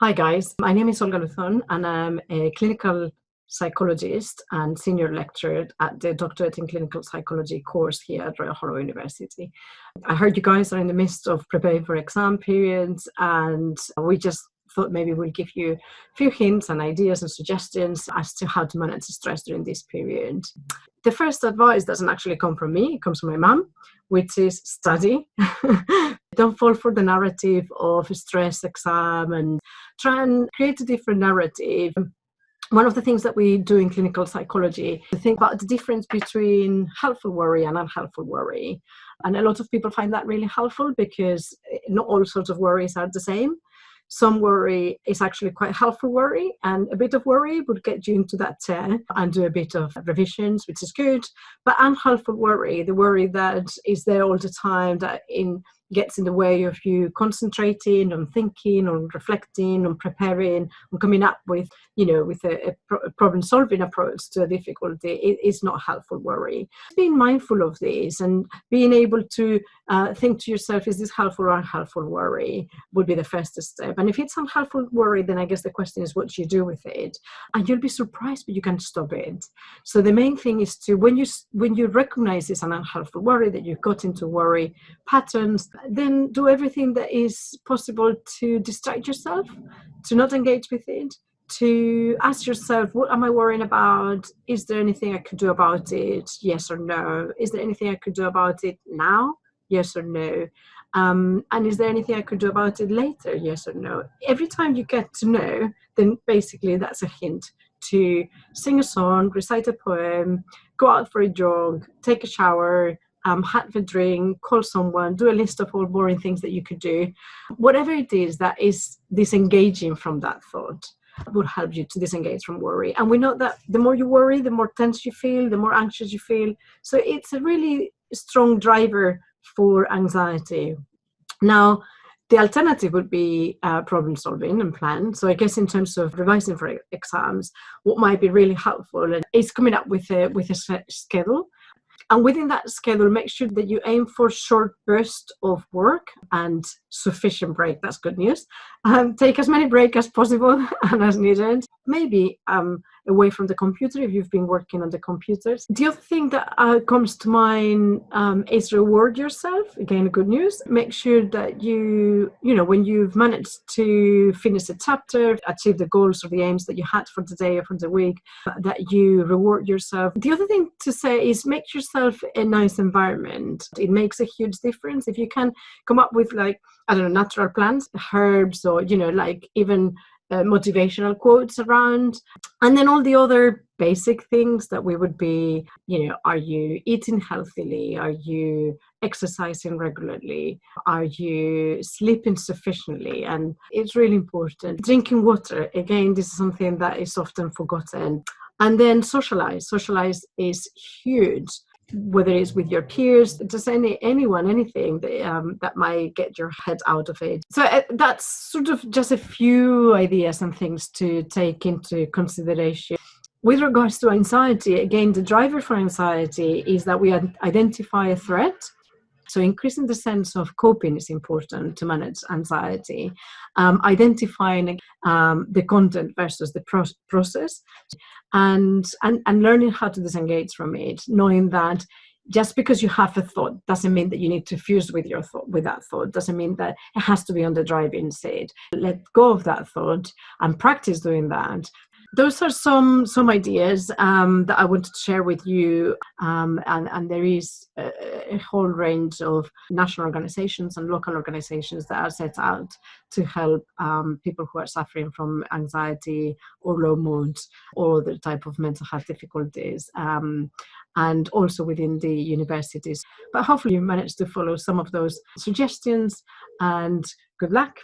Hi guys, my name is Olga Luzon and I'm a clinical psychologist and senior lecturer at the Doctorate in Clinical Psychology course here at Royal Holloway University. I heard you guys are in the midst of preparing for exam periods, and we just thought maybe we'll give you a few hints and ideas and suggestions as to how to manage stress during this period. The first advice doesn't actually come from me, it comes from my mum, which is study. Don't fall for the narrative of stress exam and try and create a different narrative. One of the things that we do in clinical psychology is think about the difference between helpful worry and unhelpful worry. And a lot of people find that really helpful because not all sorts of worries are the same. Some worry is actually quite helpful worry, and a bit of worry would get you into that chair and do a bit of revisions, which is good. But unhelpful worry, the worry that is there all the time, that gets in the way of you concentrating on thinking, on reflecting, on preparing, on coming up with a problem-solving approach to a difficulty, it is not helpful worry. Being mindful of this and being able to think to yourself, is this helpful or unhelpful worry, would be the first step. And if it's unhelpful worry, then I guess the question is what you do with it. And you'll be surprised, but you can stop it. So the main thing is to, when you recognize it's an unhelpful worry, that you've got into worry patterns, then do everything that is possible to distract yourself, to not engage with it, to ask yourself, what am I worrying about? Is there anything I could do about it? Yes or no? Is there anything I could do about it now? Yes or no? And is there anything I could do about it later? Yes or no? Every time you get to know, then basically that's a hint to sing a song, recite a poem, go out for a jog, take a shower, have a drink, call someone, do a list of all boring things that you could do. Whatever it is that is disengaging from that thought will help you to disengage from worry. And we know that the more you worry, the more tense you feel, the more anxious you feel. So it's a really strong driver for anxiety. Now, the alternative would be problem solving and plan. So I guess in terms of revising for exams, what might be really helpful is coming up with a schedule. And within that schedule, make sure that you aim for short bursts of work and sufficient break. That's good news. Take as many breaks as possible and as needed. Maybe away from the computer if you've been working on the computers. The other thing that comes to mind is reward yourself. Again, good news. Make sure that when you've managed to finish a chapter, achieve the goals or the aims that you had for the day or for the week, that you reward yourself. The other thing to say is make yourself a nice environment. It makes a huge difference. If you can come up with natural plants, herbs, or even motivational quotes around, and then all the other basic things that we would be, are you eating healthily? Are you exercising regularly? Are you sleeping sufficiently? And it's really important. Drinking water, again, this is something that is often forgotten. And then socialize. Socialize is huge, whether it's with your peers, just anyone, anything that might get your head out of it. So that's sort of just a few ideas and things to take into consideration. With regards to anxiety, again, the driver for anxiety is that we identify a threat. So increasing the sense of coping is important to manage anxiety. Identifying the content versus the process, and learning how to disengage from it, knowing that just because you have a thought doesn't mean that you need to fuse with that thought, doesn't mean that it has to be on the driving seat. Let go of that thought and practice doing that. Those are some ideas that I wanted to share with you, and there is a whole range of national organizations and local organizations that are set out to help people who are suffering from anxiety or low moods or other type of mental health difficulties, and also within the universities. But hopefully you managed to follow some of those suggestions, and good luck.